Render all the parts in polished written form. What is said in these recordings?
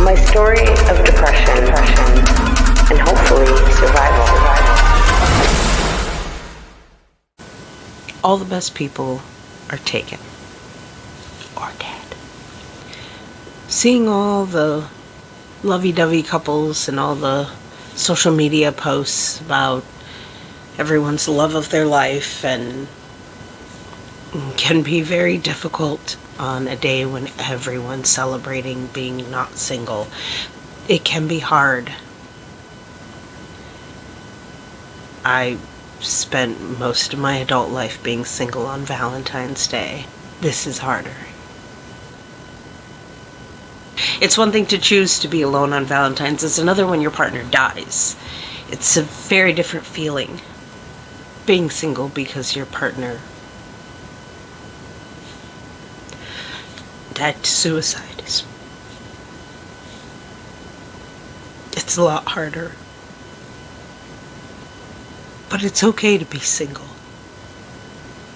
My story of depression and hopefully survival. All the best people are taken or dead. Seeing all the lovey-dovey couples and all the social media posts about everyone's love of their life and can be very difficult on a day when everyone's celebrating being not single. It can be hard. I spent most of my adult life being single on Valentine's Day. This is harder. It's one thing to choose to be alone on Valentine's. It's another when your partner dies. It's a very different feeling. Being single because your partner died to suicide. It's a lot harder. But it's okay to be single.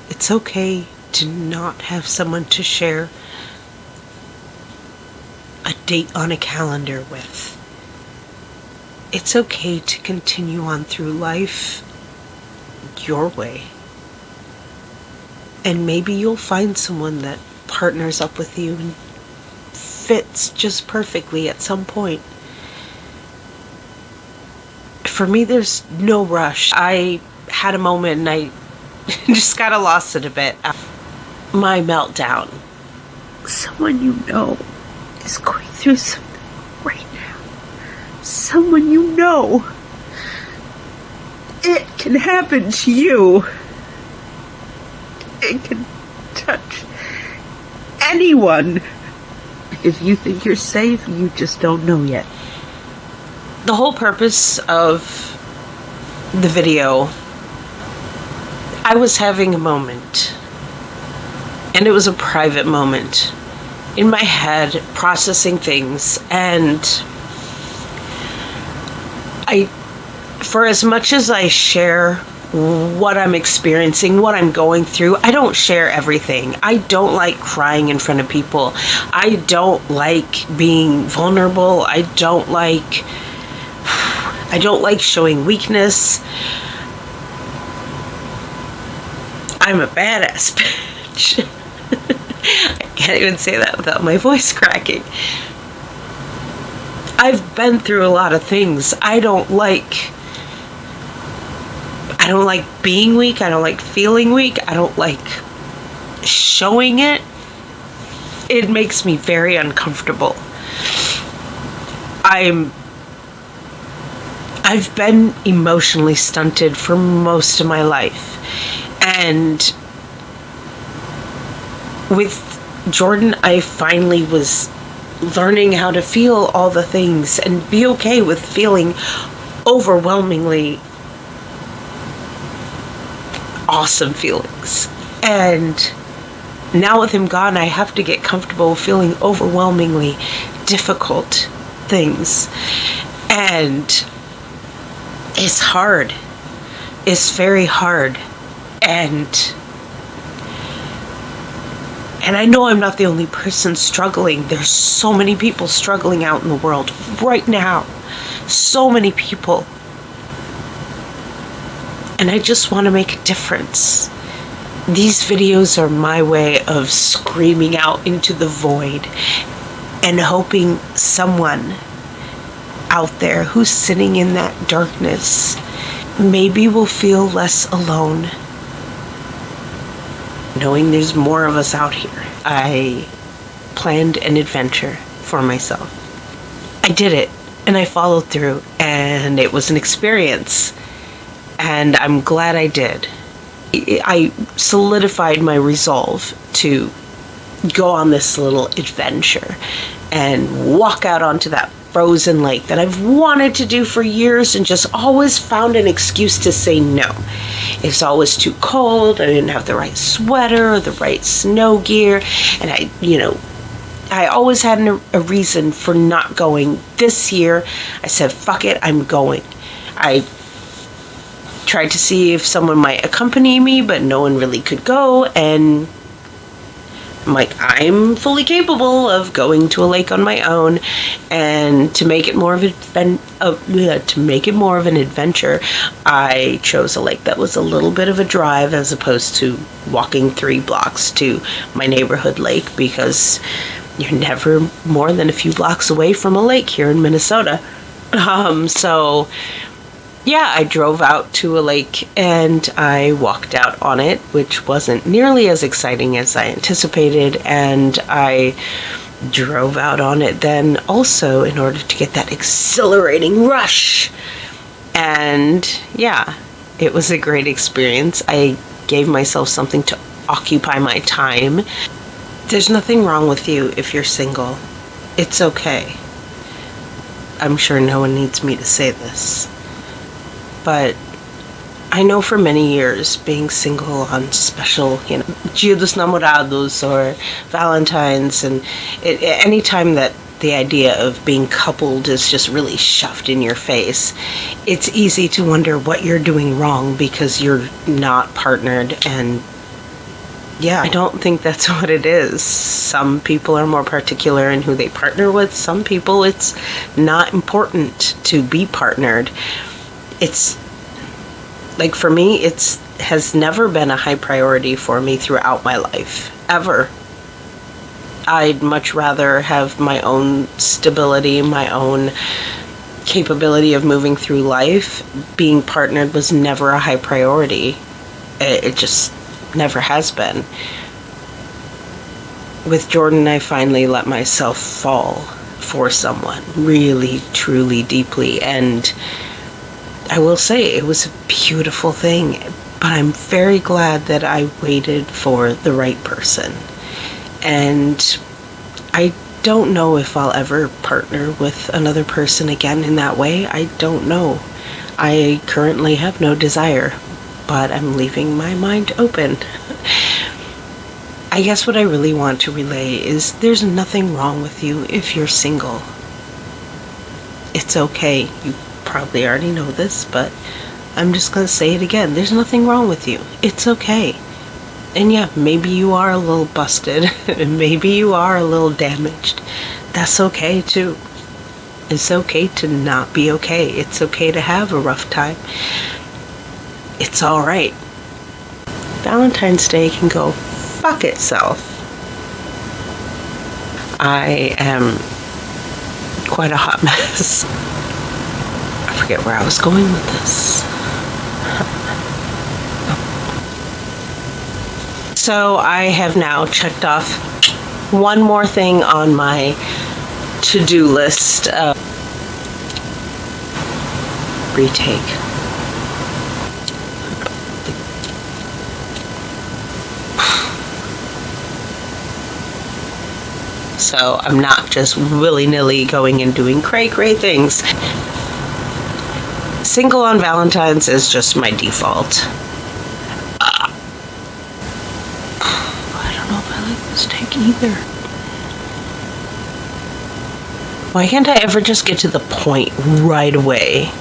It's okay to not have someone to share a date on a calendar with. It's okay to continue on through life your way. And maybe you'll find someone that partners up with you and fits just perfectly at some point. For me, there's no rush. I had a moment and I just got lost in a bit. My meltdown. Someone you know is going through something right now. Someone you know. It can happen to you. It can touch anyone. If you think you're safe, you just don't know yet. The whole purpose of the video, I was having a moment, and it was a private moment in my head, processing things, and for as much as I share what I'm experiencing, what I'm going through, I don't share everything. I don't like crying in front of people. I don't like being vulnerable. I don't like showing weakness. I'm a badass bitch. I can't even say that without my voice cracking. I've been through a lot of things. I don't like being weak. I don't like feeling weak. I don't like showing it. It makes me very uncomfortable. I've been emotionally stunted for most of my life. And with Jordan, I finally was learning how to feel all the things and be okay with feeling overwhelmingly awesome feelings. And now with him gone, I have to get comfortable with feeling overwhelmingly difficult things. And it's hard. It's very hard. And I know I'm not the only person struggling. There's so many people struggling out in the world right now. So many people. And I just want to make a difference. These videos are my way of screaming out into the void and hoping someone out there who's sitting in that darkness maybe will feel less alone, knowing there's more of us out here. I planned an adventure for myself. I did it, and I followed through, and it was an experience, and I'm glad I did. I solidified my resolve to go on this little adventure and walk out onto that frozen lake that I've wanted to do for years and just always found an excuse to say no. It's always too cold. I didn't have the right sweater or the right snow gear. And I always had a reason for not going. This year, I said, fuck it, I'm going. I tried to see if someone might accompany me, but no one really could go. And I'm fully capable of going to a lake on my own, and to make it more of an adventure, I chose a lake that was a little bit of a drive as opposed to walking 3 blocks to my neighborhood lake, because you're never more than a few blocks away from a lake here in Minnesota. So yeah, I drove out to a lake and I walked out on it, which wasn't nearly as exciting as I anticipated, and I drove out on it then also in order to get that exhilarating rush. And yeah, it was a great experience. I gave myself something to occupy my time. There's nothing wrong with you if you're single. It's okay. I'm sure no one needs me to say this. But I know for many years, being single on special, Dia dos Namorados or Valentines, and any time that the idea of being coupled is just really shoved in your face, it's easy to wonder what you're doing wrong because you're not partnered. And yeah, I don't think that's what it is. Some people are more particular in who they partner with. Some people, it's not important to be partnered. It's like, for me, it's has never been a high priority for me throughout my life, ever. I'd much rather have my own stability, my own capability of moving through life. Being partnered was never a high priority. It just never has been. With Jordan, I finally let myself fall for someone really, truly, deeply, and I will say it was a beautiful thing, but I'm very glad that I waited for the right person. And I don't know if I'll ever partner with another person again in that way. I don't know. I currently have no desire, but I'm leaving my mind open. I guess what I really want to relay is there's nothing wrong with you if you're single. It's okay. You probably already know this, but I'm just going to say it again. There's nothing wrong with you. It's okay. And yeah, maybe you are a little busted, and maybe you are a little damaged. That's okay too. It's okay to not be okay. It's okay to have a rough time. It's alright. Valentine's Day can go fuck itself. I am quite a hot mess. I forget where I was going with this. So I have now checked off one more thing on my to-do list. Retake. So I'm not just willy-nilly going and doing cray things. Single on Valentine's is just my default. I don't know if I like this take either. Why can't I ever just get to the point right away?